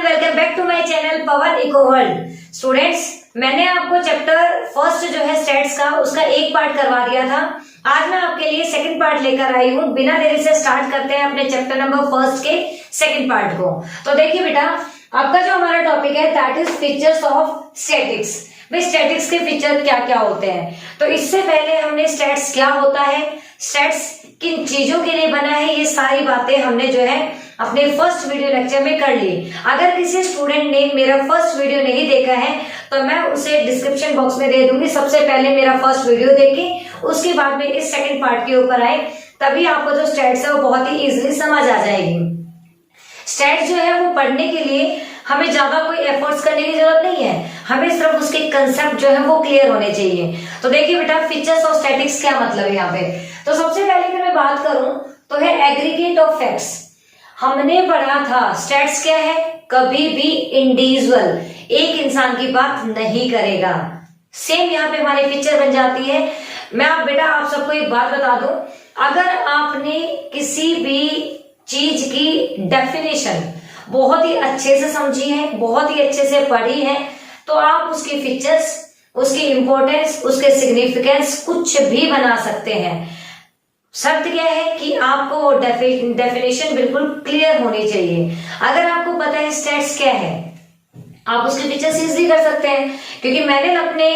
Everyone, welcome back to my channel Pawan eco world. Students, मैंने आपको chapter first जो है स्टैट्स का उसका एक पार्ट करवा दिया था। आज मैं आपके लिए सेकंड पार्ट लेकर आई हूँ। बिना देरी से स्टार्ट करते हैं अपने चैप्टर नंबर फर्स्ट के सेकंड पार्ट को। तो देखिए बेटा, आपका जो हमारा टॉपिक है that is features of statics. भाई स्टैटिक्स के फीचर क्या क्या होते हैं, तो इससे पहले हमने स्टैट्स क्या होता है, स्टैट्स किन चीजों के लिए बना है, ये सारी बातें हमने जो है अपने फर्स्ट वीडियो लेक्चर में कर ली। अगर किसी स्टूडेंट ने मेरा फर्स्ट वीडियो नहीं देखा है तो मैं उसे डिस्क्रिप्शन बॉक्स में दे दूंगी। सबसे पहले मेरा फर्स्ट वीडियो देखें, उसके बाद में इस सेकंड पार्ट के ऊपर आए, तभी आपको जो स्टैट्स है वो बहुत ही इजीली समझ आ जाएगी। स्टैट्स जो है वो पढ़ने के लिए हमें ज्यादा कोई एफर्ट्स करने की जरूरत नहीं है, हमें सिर्फ उसके कंसेप्ट जो है वो क्लियर होने चाहिए। तो देखिए बेटा, फीचर्स ऑफ स्टैटिक्स क्या मतलब है यहाँ पे। तो सबसे पहले अगर मैं बात करूं तो है एग्रीगेट ऑफ फैक्ट्स। हमने पढ़ा था स्टैट्स क्या है, कभी भी इंडिविजुअल एक इंसान की बात नहीं करेगा। सेम यहाँ पे हमारी फीचर बन जाती है। मैं बेटा आप सबको एक बात बता दूं, अगर आपने किसी भी चीज की डेफिनेशन बहुत ही अच्छे से समझी है, बहुत ही अच्छे से पढ़ी है, तो आप उसकी फीचर्स, उसकी इंपॉर्टेंस, उसके सिग्निफिकेंस कुछ भी बना सकते हैं। शर्त क्या है कि आपको डेफिनेशन बिल्कुल क्लियर होनी चाहिए। अगर आपको पता है स्टैट्स क्या है, आप उसके फीचर्स इजीली कर सकते हैं। क्योंकि मैंने अपने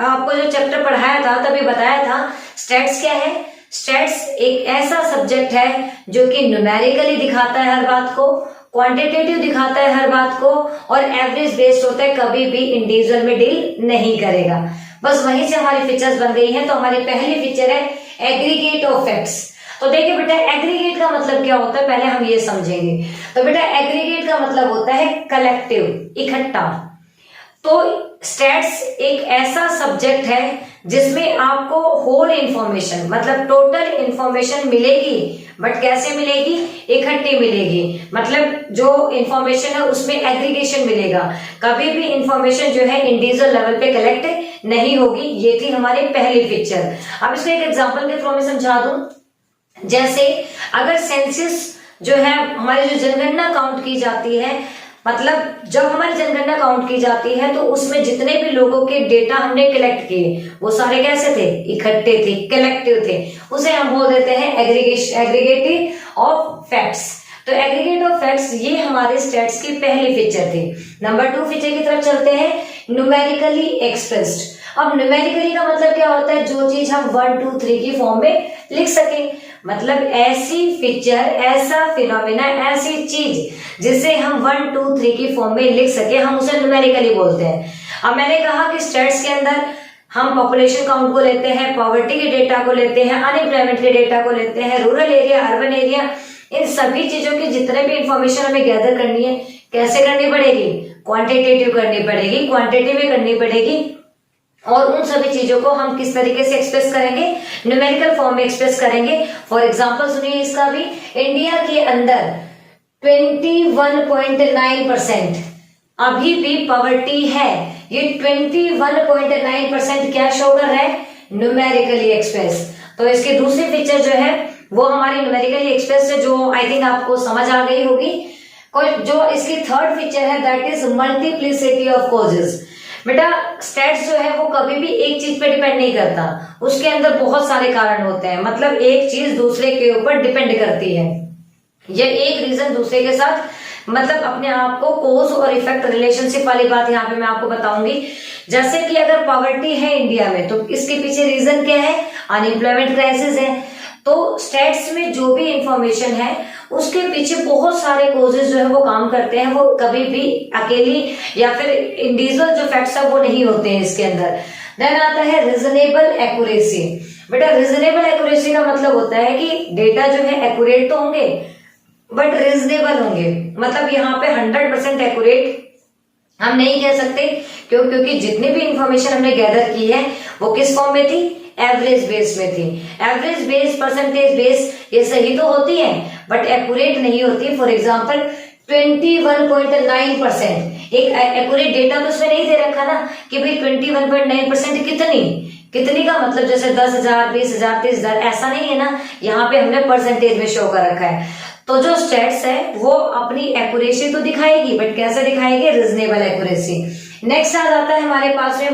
आपको जो चैप्टर पढ़ाया था तभी बताया था स्टैट्स क्या है। स्टैट्स एक ऐसा सब्जेक्ट है जो कि न्यूमेरिकली दिखाता है हर बात को, क्वांटिटेटिव दिखाता है हर बात को, और एवरेज बेस्ड होता है, कभी भी इंडिविजुअल में डील नहीं करेगा। बस वहीं से हमारी फीचर्स बन गई हैं। तो हमारी पहली फीचर है एग्रीगेट ऑफ फैक्ट्स। तो देखिए बेटा, एग्रीगेट का मतलब क्या होता है पहले हम ये समझेंगे। तो बेटा एग्रीगेट का मतलब होता है कलेक्टिव, इकट्ठा। तो स्टैट्स एक ऐसा सब्जेक्ट है जिसमें आपको होल इंफॉर्मेशन मतलब टोटल इंफॉर्मेशन मिलेगी, बट कैसे मिलेगी, इकट्ठी मिलेगी। मतलब जो इंफॉर्मेशन है उसमें एग्रीगेशन मिलेगा, कभी भी इंफॉर्मेशन जो है इंडिविजुअल लेवल पे कलेक्ट नहीं होगी। ये थी हमारी पहली पिक्चर। अब इसको एक एग्जांपल के थ्रू में समझा दूं। जैसे अगर सेंसस जो है हमारी जो जनगणना काउंट की जाती है, मतलब जब हमारी जनगणना काउंट की जाती है तो उसमें जितने भी लोगों के डेटा हमने कलेक्ट किए वो सारे कैसे थे, इकट्ठे थे, कलेक्टिव थे। उसे हम बोल देते हैं एग्रीगेटिव ऑफ फैक्ट्स। तो एग्रीगेट ऑफ फैक्ट्स ये हमारे स्टैट्स की पहली फीचर थी। नंबर 2 फीचर की तरफ चलते हैं, न्यूमेरिकली एक्सप्रेस्ड। अब न्यूमेरिकली का मतलब क्या होता है, जो चीज हम 1 2 3 की फॉर्म में लिख सके। मतलब ऐसी फीचर, ऐसा फिनोमेना, ऐसी चीज जिसे हम 1 2 3 की फॉर्म में लिख सके, हम उसे न्यूमेरिकली बोलते हैं। अब मैंने कहा कि स्टैट्स के अंदर हम पॉपुलेशन काउंट को लेते हैं, पॉवर्टी के डेटा को लेते हैं, अनएम्प्लॉयमेंट के डेटा को लेते हैं, रूरल एरिया, अर्बन एरिया, इन सभी चीजों की जितने भी इंफॉर्मेशन हमें गैदर करनी है, कैसे करनी पड़ेगी, क्वांटिटेटिव करनी पड़ेगी, क्वांटिटी में करनी पड़ेगी। और उन सभी चीजों को हम किस तरीके से एक्सप्रेस करेंगे, न्यूमेरिकल फॉर्म में एक्सप्रेस करेंगे। फॉर एग्जांपल सुनिए इसका भी, इंडिया के अंदर 21.9% अभी भी पॉवर्टी है। ये 21.9% क्या शो कर रहा है, न्यूमेरिकली एक्सप्रेस। तो इसकी दूसरी फीचर जो है वो हमारी न्यूमेरिकली एक्सप्रेस है, जो आई थिंक आपको समझ आ गई होगी। जो इसकी थर्ड फीचर है that is multiplicity of causes. बेटा स्टैट्स जो है वो कभी भी एक चीज पे डिपेंड नहीं करता, उसके अंदर बहुत सारे कारण होते हैं। मतलब एक चीज दूसरे के ऊपर डिपेंड करती है, या एक रीजन दूसरे के साथ मतलब अपने आप को कोज और इफेक्ट रिलेशनशिप वाली बात यहाँ पे मैं आपको बताऊंगी। जैसे कि अगर पॉवर्टी है इंडिया में तो इसके पीछे रीजन क्या है, अनएम्प्लॉयमेंट क्राइसिस है। तो स्टैट्स में जो भी इंफॉर्मेशन है उसके पीछे बहुत सारे कोजेस जो है वो काम करते हैं। वो कभी भी अकेली या फिर इंडिविजुअल जो फैक्ट्स है वो नहीं होते हैं इसके अंदर। देन आता है रीजनेबल एक्यूरेसी। बेटा रीजनेबल एक्यूरेसी का मतलब होता है कि डेटा जो है एक्यूरेट तो होंगे बट रीजनेबल होंगे। मतलब यहाँ पे 100% एक्यूरेट हम नहीं कह सकते। क्योंकि जितनी भी इंफॉर्मेशन हमने गैदर की है वो किस फॉर्म में थी, एवरेज बेस में थी। एवरेज बेस, परसेंटेज बेस ये सही तो होती है बट एक्यूरेट नहीं होती। फॉर एग्जांपल 21.9%, एक एक्यूरेट डेटा तो उसमें नहीं दे रखा ना कि भाई 21.9% कितनी का मतलब जैसे 10,000, 20,000, 30,000 ऐसा नहीं है ना, यहाँ पे हमने परसेंटेज में शो कर रखा है। तो जो स्टेट्स है वो अपनी एक्यूरेसी तो दिखाएगी, बट कैसे दिखाएगी? Reasonable accuracy. नेक्स्ट आ जाता है हमारे पास में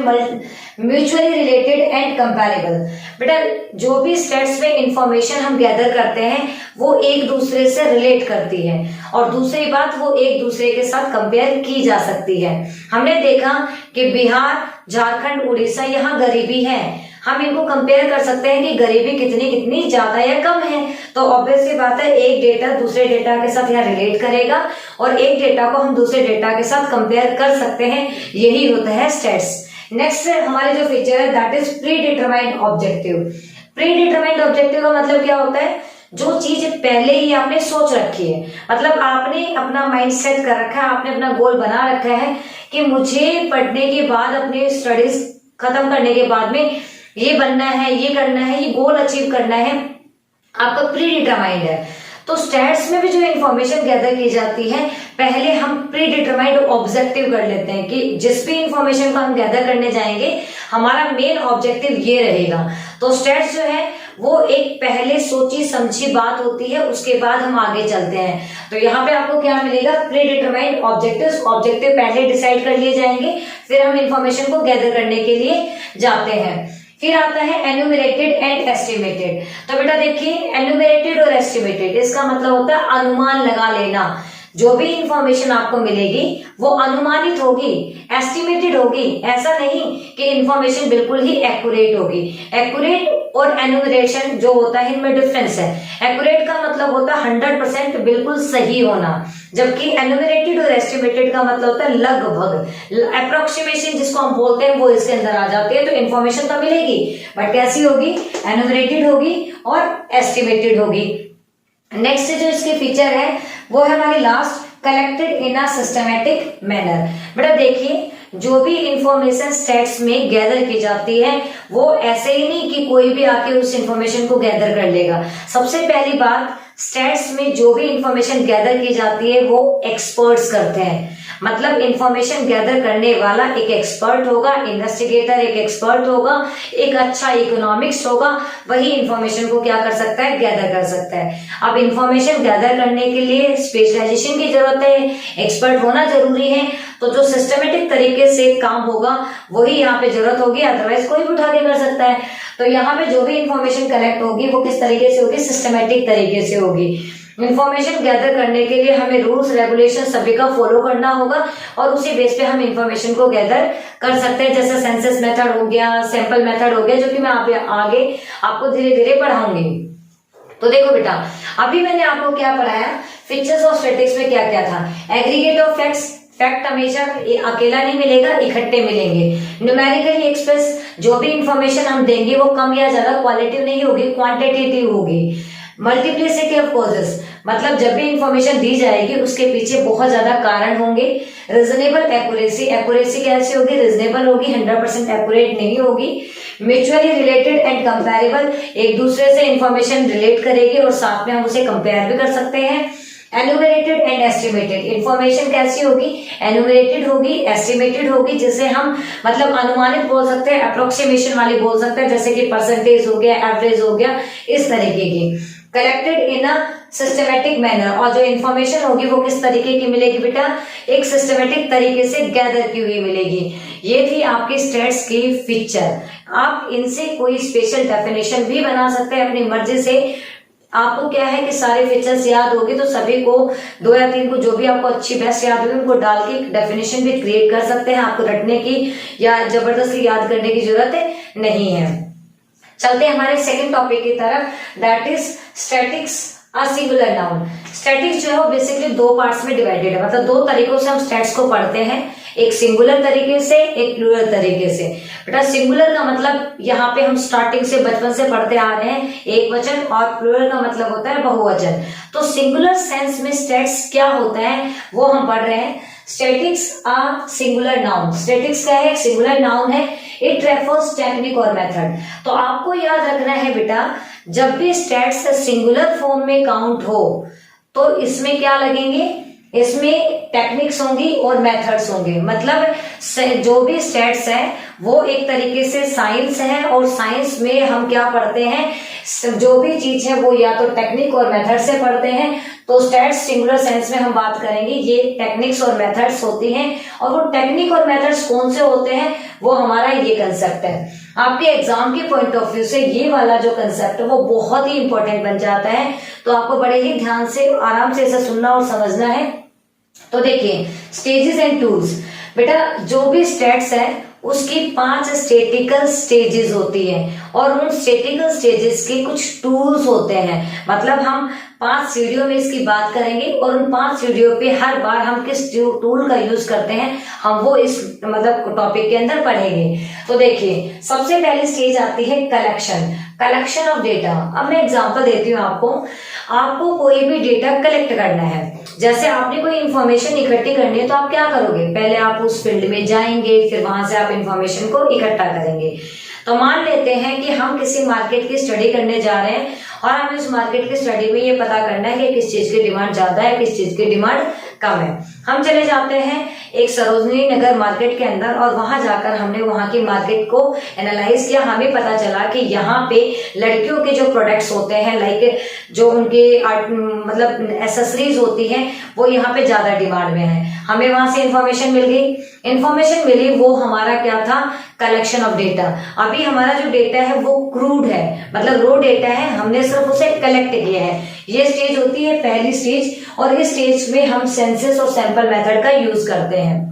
म्यूचुअली रिलेटेड एंड कंपैरेबल। बेटा जो भी स्टेट्स में इंफॉर्मेशन हम गैदर करते हैं वो एक दूसरे से रिलेट करती है, और दूसरी बात वो एक दूसरे के साथ कंपेयर की जा सकती है। हमने देखा कि बिहार, झारखंड, उड़ीसा, यहाँ गरीबी है, हम इनको कंपेयर कर सकते हैं कि गरीबी कितनी ज्यादा या कम है। तो ऑब्वियस सी बात है एक डेटा दूसरे डेटा के साथ यहाँ रिलेट करेगा और एक डेटा को हम दूसरे डेटा के साथ कंपेयर कर सकते हैं, यही होता है स्टेट्स। नेक्स्ट हमारे जो फीचर है that is pre determined objective. Pre determined objective का मतलब क्या होता है? जो चीज पहले ही आपने सोच रखी है, मतलब आपने अपना माइंड सेट कर रखा है, आपने अपना गोल बना रखा है कि मुझे पढ़ने के बाद, अपने स्टडीज खत्म करने के बाद में ये बनना है, ये करना है, ये गोल अचीव करना है, आपका प्री डिटरमाइंड है। तो स्टैट्स में भी जो इन्फॉर्मेशन गैदर की जाती है, पहले हम प्री डिटरमाइंड ऑब्जेक्टिव कर लेते हैं कि जिस भी इंफॉर्मेशन को हम गैदर करने जाएंगे हमारा मेन ऑब्जेक्टिव ये रहेगा। तो स्टैट्स जो है वो एक पहले सोची समझी बात होती है, उसके बाद हम आगे चलते हैं। तो यहाँ पे आपको क्या मिलेगा? Pre determined objectives. ऑब्जेक्टिव पहले डिसाइड कर लिए जाएंगे, फिर हम इंफॉर्मेशन को गैदर करने के लिए जाते हैं। फिर आता है एन्यूमरेटेड एंड एस्टिमेटेड। तो बेटा देखिए एन्यूमरेटेड और एस्टिमेटेड इसका मतलब होता है अनुमान लगा लेना। जो भी इंफॉर्मेशन आपको मिलेगी वो अनुमानित होगी, एस्टिमेटेड होगी, ऐसा नहीं कि इंफॉर्मेशन बिल्कुल ही एक्यूरेट होगी। एक्यूरेट और एन्यूमरेशन जो होता है इनमें डिफरेंस है। एक्यूरेट का मतलब होता है 100% बिल्कुल सही होना, जबकि एन्यूमरेटेड और एस्टिमेटेड का मतलब होता है लगभग, अप्रोक्सीमेशन जिसको हम बोलते हैं वो इसके अंदर आ जाती है। तो इन्फॉर्मेशन तो मिलेगी बट कैसी होगी? एन्यूमरेटेड होगी और एस्टिमेटेड होगी। नेक्स्ट जो इसके फीचर है वो है हमारी last, collected in a systematic manner. बेटा देखिए जो भी इंफॉर्मेशन स्टैट्स में गैदर की जाती है वो ऐसे ही नहीं कि कोई भी आके उस इंफॉर्मेशन को गैदर कर लेगा। सबसे पहली बात, स्टैट्स में जो भी इंफॉर्मेशन गैदर की जाती है वो एक्सपर्ट्स करते हैं, मतलब इंफॉर्मेशन गैदर करने वाला एक एक्सपर्ट होगा, इन्वेस्टिगेटर एक एक्सपर्ट होगा, एक अच्छा इकोनॉमिक्स होगा, वही इंफॉर्मेशन को क्या कर सकता है? गैदर कर सकता है। अब इंफॉर्मेशन गैदर करने के लिए स्पेशलाइजेशन की जरूरत है, एक्सपर्ट होना जरूरी है। तो जो सिस्टमेटिक तरीके से काम होगा वही यहाँ पे जरूरत होगी, अदरवाइज कोई भी उठा के कर सकता है। तो यहाँ पे जो भी इंफॉर्मेशन कलेक्ट होगी वो किस तरीके से होगी? सिस्टमेटिक तरीके से होगी। इंफॉर्मेशन गैदर करने के लिए हमें रूल्स रेगुलेशन सभी का फॉलो करना होगा और उसी बेस पे हम इंफॉर्मेशन को गैदर कर सकते हैं, जैसे सेंसस मेथड हो गया, सैंपल मेथड हो गया, जो कि मैं आगे आपको धीरे धीरे पढ़ाऊंगी। तो देखो बेटा अभी मैंने आपको क्या पढ़ाया, फीचर्स ऑफ स्टैटिस्टिक्स में क्या क्या था? एग्रीगेट ऑफ फैक्ट्स, फैक्ट हमेशा अकेला नहीं मिलेगा, इकट्ठे मिलेंगे। न्यूमेरिकली एक्सप्रेस, जो भी इंफॉर्मेशन हम देंगे वो कम या ज्यादा क्वालिटिव नहीं होगी, क्वांटिटेटिव होगी। मल्टीप्लिसिटी ऑफ कॉजेस, मतलब जब भी इंफॉर्मेशन दी जाएगी उसके पीछे बहुत ज्यादा कारण होंगे। रीजनेबल एक्यूरेसी, एक्यूरेसी कैसी होगी? रीजनेबल होगी, 100% एक्यूरेट नहीं होगी। म्यूचुअली रिलेटेड एंड कंपैरेबल, एक दूसरे से इंफॉर्मेशन रिलेट करेगी और साथ में हम उसे कंपेयर भी कर सकते हैं। एन्यूमरेटेड एंड एस्टिमेटेड, इंफॉर्मेशन कैसी होगी? एन्यूमरेटेड होगी, एस्टिमेटेड होगी, जिसे हम मतलब अनुमानित बोल सकते हैं, अप्रोक्सीमेशन वाली बोल सकते हैं, जैसे कि परसेंटेज हो गया, एवरेज हो गया, इस तरीके की। Collected in a systematic manner, और जो इंफॉर्मेशन होगी वो किस तरीके की मिलेगी बेटा? एक सिस्टमेटिक तरीके से गैदर की हुई मिलेगी। ये थी आपकी स्टैट्स की फीचर। आप इनसे कोई स्पेशल डेफिनेशन भी बना सकते हैं अपनी मर्जी से। आपको क्या है कि सारे फीचर्स याद होगी तो सभी को 2 या 3 को जो भी आपको अच्छी बेस्ट याद होगी उनको डाल के डेफिनेशन भी क्रिएट कर सकते हैं। आपको रटने की या जबरदस्ती याद करने की जरूरत नहीं है। चलते हैं हमारे सेकंड टॉपिक की तरफ, that is statics a singular noun. Statics जो है वो बेसिकली 2 पार्ट्स में डिवाइडेड है, मतलब 2 तरीकों से हम स्टैट्स को पढ़ते हैं, एक सिंगुलर तरीके से, एक प्लूरल तरीके से। बेटा सिंगुलर का मतलब यहाँ पे हम स्टार्टिंग से बचपन से पढ़ते आ रहे हैं एक वचन, और प्लूरल का मतलब होता है बहुवचन। तो सिंगुलर सेंस में स्टैट्स क्या होता है वो हम पढ़ रहे हैं। Statics a singular noun, statics क्या है? सिंगुलर नाउन है। इट रेफर्स टेक्निक और मेथड। तो आपको याद रखना है बेटा, जब भी स्टैट्स सिंगुलर फॉर्म में काउंट हो तो इसमें क्या लगेंगे? इसमें टेक्निक्स होंगी और मेथड्स होंगे। मतलब जो भी स्टैट्स है वो एक तरीके से साइंस है, और साइंस में हम क्या पढ़ते हैं? जो भी चीज है वो या तो टेक्निक और मेथड से पढ़ते हैं। तो स्टैट्स सिंगुलर सेंस में हम बात करेंगे, ये टेक्निक्स और मेथड्स होती हैं, और वो टेक्निक और मेथड्स कौन से होते हैं वो हमारा ये कंसेप्ट है। आपके एग्जाम के पॉइंट ऑफ व्यू से ये वाला जो कंसेप्ट है वो बहुत ही इंपॉर्टेंट बन जाता है, तो आपको बड़े ही ध्यान से आराम से इसे सुनना और समझना है। तो देखिए, स्टेजेस एंड टूल्स, बेटा जो भी स्टैट्स है उसकी 5 स्टेटिकल स्टेजेस होती है, और उन स्टेटिकल स्टेजेस के कुछ टूल्स होते हैं। मतलब हम 5 सीढ़ियों में इसकी बात करेंगे, और उन 5 सीढ़ियों पे हर बार हम किस टूल का यूज करते हैं हम वो इस मतलब टॉपिक के अंदर पढ़ेंगे। तो देखिए, सबसे पहली स्टेज आती है कलेक्शन ऑफ डेटा। अब मैं एग्जांपल देती हूँ आपको कोई भी डेटा कलेक्ट करना है, जैसे आपने कोई इंफॉर्मेशन इकट्ठी करनी है, तो आप क्या करोगे, पहले आप उस फील्ड में जाएंगे, फिर वहां से आप इंफॉर्मेशन को इकट्ठा करेंगे। तो मान लेते हैं कि हम किसी मार्केट की स्टडी करने जा रहे हैं, और हमें इस मार्केट की स्टडी में ये पता करना है कि किस चीज की डिमांड ज्यादा है, किस चीज की डिमांड कम है। हम चले जाते हैं एक सरोजनी नगर मार्केट के अंदर, और वहां जाकर हमने वहां की मार्केट को एनालाइज किया। हमें पता चला कि यहाँ पे लड़कियों के जो प्रोडक्ट्स होते हैं, लाइक जो उनके मतलब एसेसरीज होती हैं, वो यहाँ पे ज्यादा डिमांड में है। हमें वहां से इंफॉर्मेशन मिली, वो हमारा क्या था, कलेक्शन ऑफ डेटा। अभी हमारा जो डेटा है वो क्रूड है, मतलब रो डेटा है, हमने सिर्फ उसे कलेक्ट किया है। ये स्टेज होती है पहली स्टेज, और इस स्टेज में हम सेंसस और सैंपल मेथड का यूज करते हैं।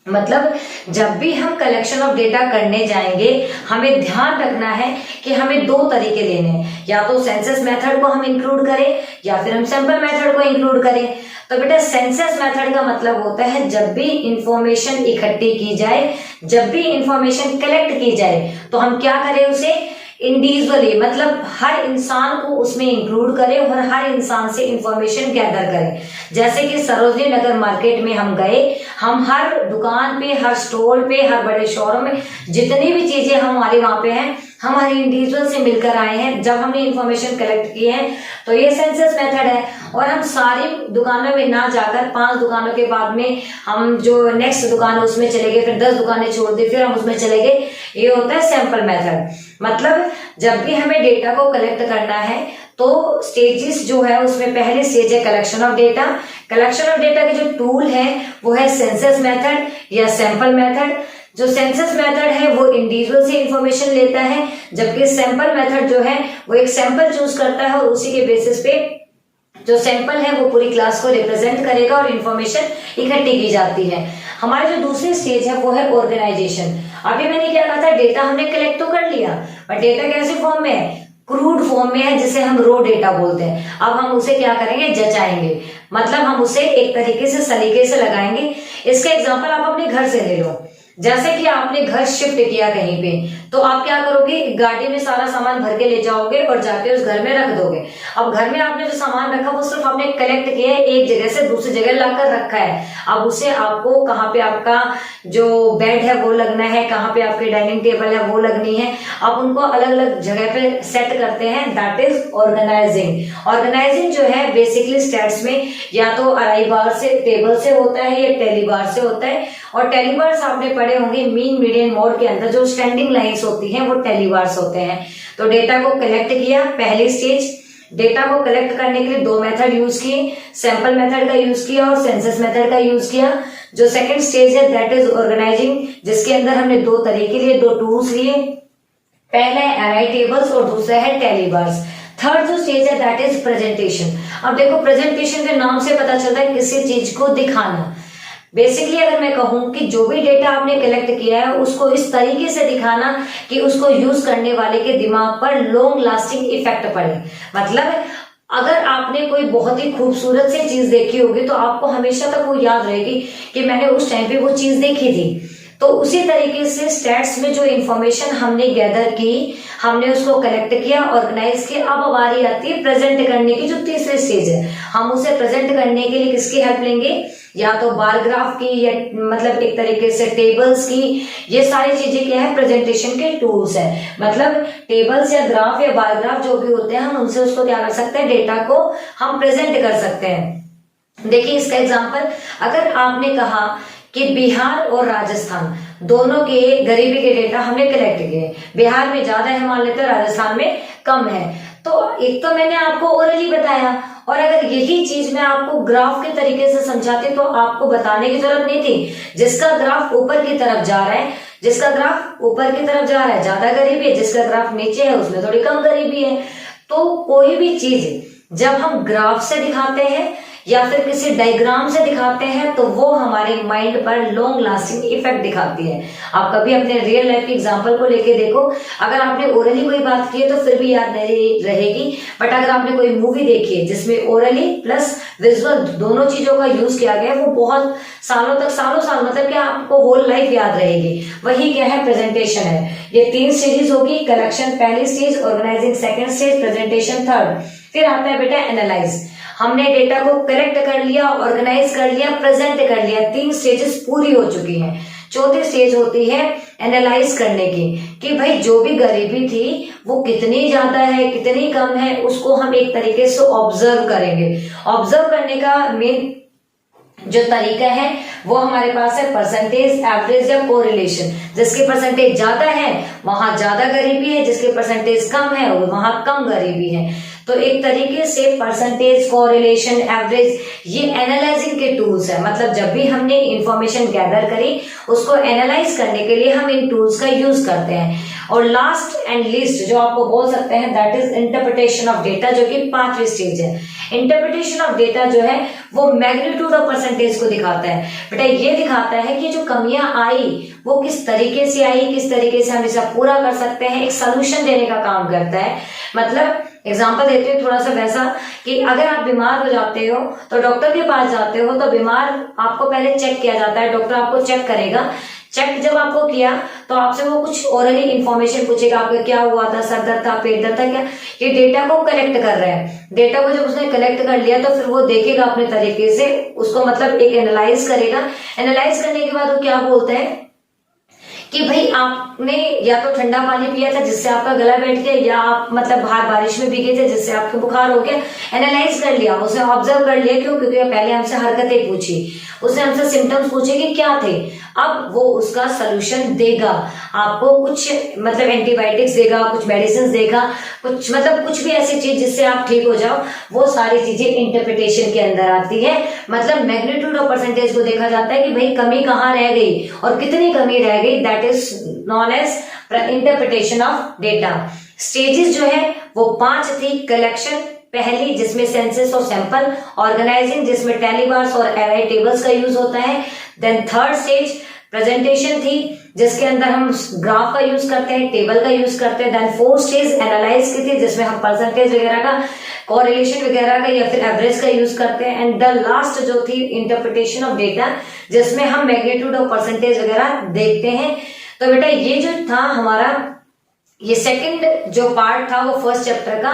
मतलब जब भी हम कलेक्शन ऑफ डेटा करने जाएंगे, हमें ध्यान रखना है कि हमें 2 तरीके लेने हैं, या तो सेंसस मेथड को हम इंक्लूड करें, या फिर हम सैंपल मेथड को इंक्लूड करें। तो बेटा सेंसस मेथड का मतलब होता है जब भी इंफॉर्मेशन इकट्ठी की जाए, जब भी इंफॉर्मेशन कलेक्ट की जाए, तो हम क्या करें, उसे इंडिविजुअली, मतलब हर इंसान को उसमें इंक्लूड करें और हर इंसान से इंफॉर्मेशन गैदर करें। जैसे कि सरोजनी नगर मार्केट में हम गए, हम हर दुकान पे, हर स्टॉल पे, हर बड़े शोरूम में जितनी भी चीजें हमारे वहां पे हैं, हम हर इंडिविजुअल से मिलकर आए हैं। जब हमने इंफॉर्मेशन कलेक्ट की है तो ये सेंसस मेथड है। और हम सारी दुकानों में ना जाकर 5 दुकानों के बाद में हम जो नेक्स्ट दुकान है उसमें चले गए, फिर 10 दुकानें छोड़ दी, फिर हम उसमें चले गए, ये होता है सैंपल मेथड। मतलब जब भी हमें डेटा को कलेक्ट करना है तो स्टेजेस जो है उसमें पहले स्टेज है collection of data. Collection of data के जो टूल है वो है सेंसस मेथड या सैंपल मेथड। जो सेंसस मेथड है वो इंडिविजुअल से इंफॉर्मेशन लेता है, जबकि सैंपल मेथड जो है वो एक सैंपल चूज करता है और उसी के बेसिस पे जो सैंपल है वो पूरी क्लास को रिप्रेजेंट करेगा और इंफॉर्मेशन इकट्ठी की जाती है। हमारी जो दूसरी स्टेज है वो है ऑर्गेनाइजेशन। अभी मैंने क्या कहा था, डेटा हमने कलेक्ट तो कर लिया, पर डेटा कैसे फॉर्म में है, क्रूड फॉर्म में है, जिसे हम रो डेटा बोलते हैं। अब हम उसे क्या करेंगे, जचाएंगे, मतलब हम उसे एक तरीके से सलीके से लगाएंगे। इसका एग्जांपल आप अपने घर से ले लो। जैसे कि आपने घर शिफ्ट किया कहीं पे, तो आप क्या करोगे, गाड़ी में सारा सामान भर के ले जाओगे और जाके उस घर में रख दोगे। अब घर में आपने जो सामान रखा वो सिर्फ आपने कलेक्ट किया है, एक जगह से दूसरी जगह लाकर रखा है। अब उसे आपको कहाँ पे आपका जो बेड है वो लगना है, कहाँ पे आपकी डाइनिंग टेबल है वो लगनी है, आप उनको अलग अलग जगह पे सेट करते हैं। That is organising. ऑर्गेनाइजिंग जो है बेसिकली स्टैट्स में या तो अराई बार से टेबल से होता है या टेलीबार से होता है। और टेलीबार्स आपने पढ़े होंगे मीन मीडियन मोड के अंदर जो स्टैंडिंग लाइंस होती हैं वो टेलीबार्स होते हैं। तो डेटा को कलेक्ट किया, पहली स्टेज। डेटा को कलेक्ट करने के लिए 2 मेथड यूज किए, सैंपल मेथड का यूज किया और सेंसस मेथड का यूज किया। जो सेकंड स्टेज है दैट इज ऑर्गेनाइजिंग, जिसके अंदर हमने 2 तरीके लिए, 2 टूल्स लिए। पहला है अराई टेबल्स और दूसरा है टेलीबार्स। थर्ड जो स्टेज है दैट इज प्रेजेंटेशन। अब देखो, प्रेजेंटेशन के नाम से पता चलता है किसी चीज को दिखाना। बेसिकली अगर मैं कहूं कि जो भी डेटा आपने कलेक्ट किया है उसको इस तरीके से दिखाना कि उसको यूज करने वाले के दिमाग पर लॉन्ग लास्टिंग इफेक्ट पड़े। मतलब अगर आपने कोई बहुत ही खूबसूरत सी चीज देखी होगी तो आपको हमेशा तक वो याद रहेगी कि मैंने उस टाइम पे वो चीज देखी थी। तो उसी तरीके से स्टैट्स में जो इंफॉर्मेशन हमने गैदर की, हमने उसको कलेक्ट किया, ऑर्गेनाइज किया। अब बारी आती है प्रेजेंट करने की, जो तीसरी स्टेज है। हम उसे प्रेजेंट करने के लिए किसकी हेल्प लेंगे, या तो बार ग्राफ की या मतलब एक तरीके से टेबल्स की। ये सारी चीजें क्या है, प्रेजेंटेशन के टूल्स है। मतलब टेबल्स या ग्राफ या बार ग्राफ जो भी होते हैं, हम उनसे उसको क्या कर सकते हैं, डेटा को हम प्रेजेंट कर सकते हैं। देखिए इसका एग्जांपल, अगर आपने कहा कि बिहार और राजस्थान दोनों के गरीबी के डेटा हमने कलेक्ट किए, बिहार में ज्यादा है मान लेते हैं, राजस्थान में कम है, तो एक तो मैंने आपको ओरली बताया, और अगर यही चीज मैं आपको ग्राफ के तरीके से समझाती तो आपको बताने की जरूरत नहीं थी। जिसका ग्राफ ऊपर की तरफ जा रहा है, जिसका ग्राफ ऊपर की तरफ जा रहा है ज्यादा गरीबी है, जिसका ग्राफ नीचे है उसमें थोड़ी कम गरीबी है। तो कोई भी चीज जब हम ग्राफ से दिखाते हैं या फिर किसी डायग्राम से दिखाते हैं तो वो हमारे माइंड पर लॉन्ग लास्टिंग इफेक्ट दिखाती है। आप कभी अपने रियल लाइफ के एग्जांपल को लेके देखो, अगर आपने ओरली कोई बात की है तो फिर भी याद नहीं रहेगी, बट अगर आपने कोई मूवी देखी है जिसमें ओरली प्लस विजुअल दोनों चीजों का यूज किया गया है, वो बहुत सालों तक, सालों साल मतलब क्या आपको होल लाइफ याद रहेगी। वही क्या है, प्रेजेंटेशन है। ये 3 स्टेजेस होगी, कलेक्शन पहली स्टेज, organising second stage, presentation third, फिर आता है बेटा एनालाइज। हमने डेटा को कलेक्ट कर लिया, ऑर्गेनाइज कर लिया, प्रेजेंट कर लिया, 3 स्टेजेस पूरी हो चुकी हैं। चौथी स्टेज होती है एनालाइज करने की, कि भाई जो भी गरीबी थी वो कितनी ज्यादा है कितनी कम है, उसको हम एक तरीके से ऑब्जर्व करेंगे। ऑब्जर्व करने का मेन जो तरीका है वो हमारे पास है परसेंटेज, एवरेज या कोरिलेशन। जिसके परसेंटेज ज्यादा है वहां ज्यादा गरीबी है, जिसके परसेंटेज कम है वहां कम गरीबी है। तो एक तरीके से परसेंटेज, कोरिलेशन, एवरेज ये एनालाइजिंग के टूल्स है। मतलब जब भी हमने इंफॉर्मेशन गैदर करी उसको एनालाइज करने के लिए हम इन टूल्स का यूज करते हैं। और लास्ट एंड लीस्ट जो आपको बोल सकते हैं that is interpretation of data, जो कि 5वीं स्टेज है। इंटरप्रिटेशन ऑफ डेटा जो है वो मैग्नीट्यूड ऑफ परसेंटेज को दिखाता है। बेटा ये दिखाता है कि जो कमियां आई वो किस तरीके से आई, किस तरीके से हम इसे पूरा कर सकते हैं, एक सोल्यूशन देने का काम करता है। मतलब एग्जाम्पल देते हैं थोड़ा सा वैसा कि अगर आप बीमार हो जाते हो तो डॉक्टर के पास जाते हो तो बीमार आपको पहले चेक किया जाता है, डॉक्टर आपको चेक करेगा। चेक जब आपको किया तो आपसे वो कुछ ओरली इंफॉर्मेशन पूछेगा, आपका क्या हुआ था, सर दर्द था, पेट दर्द था क्या। ये डेटा को कलेक्ट कर रहे हैं। डेटा को जब उसने कलेक्ट कर लिया तो फिर वो देखेगा अपने तरीके से, उसको मतलब एक एनालाइज करेगा। एनालाइज करने के बाद वो क्या बोलते हैं कि भाई आपने या तो ठंडा पानी पिया था जिससे आपका गला बैठ गया, या आप मतलब बाहर बारिश में भीगे थे जिससे आपको बुखार हो गया। एनालाइज कर लिया, उसने ऑब्जर्व कर लिया। क्यों? क्योंकि पहले हमसे हरकतें पूछी, उसने हमसे सिम्टम्स पूछे कि क्या थे। अब वो उसका सोल्यूशन देगा, आपको कुछ मतलब एंटीबायोटिक्स देगा, कुछ मेडिसिन देगा, कुछ मतलब कुछ भी ऐसी चीज जिससे आप ठीक हो जाओ। वो सारी चीजें इंटरप्रिटेशन के अंदर आती है। मतलब मैग्नीट्यूड ऑफ परसेंटेज को देखा जाता है कि भाई कमी कहाँ रह गई और कितनी कमी रह गई, that is known as interpretation of data. Stages जो है वो 5 थी। कलेक्शन पहली जिसमें सेंसस और सैंपल, ऑर्गेनाइजिंग जिसमें टेलीबार्स और एरआई टेबल्स का यूज होता है। देन थर्ड स्टेज प्रेजेंटेशन थी जिसके अंदर हम ग्राफ का यूज करते हैं, टेबल का यूज करते हैं। देन फोर्थ स्टेज एनालाइज की थी जिसमें हम परसेंटेज वगैरह का, कोरिलेशन वगैरह का या फिर एवरेज का यूज करते हैं। एंड द लास्ट जो थी इंटरप्रिटेशन ऑफ डेटा जिसमें हम मैग्नीट्यूड ऑफ परसेंटेज वगैरह देखते हैं। तो बेटा ये जो था हमारा ये सेकंड जो पार्ट था वो फर्स्ट चैप्टर का।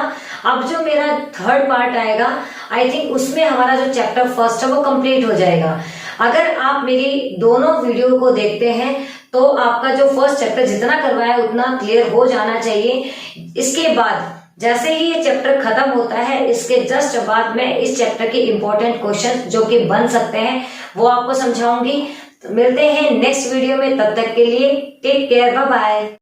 अब जो मेरा थर्ड पार्ट आएगा आई थिंक उसमें हमारा जो चैप्टर फर्स्ट है वो कंप्लीट हो जाएगा। अगर आप मेरी दोनों वीडियो को देखते हैं तो आपका जो फर्स्ट चैप्टर जितना करवाया उतना क्लियर हो जाना चाहिए। इसके बाद जैसे ही ये चैप्टर खत्म होता है इसके जस्ट बाद में इस चैप्टर के इंपॉर्टेंट क्वेश्चन जो कि बन सकते हैं वो आपको समझाऊंगी। तो मिलते हैं नेक्स्ट वीडियो में, तब तक के लिए टेक केयर, बाय बाय।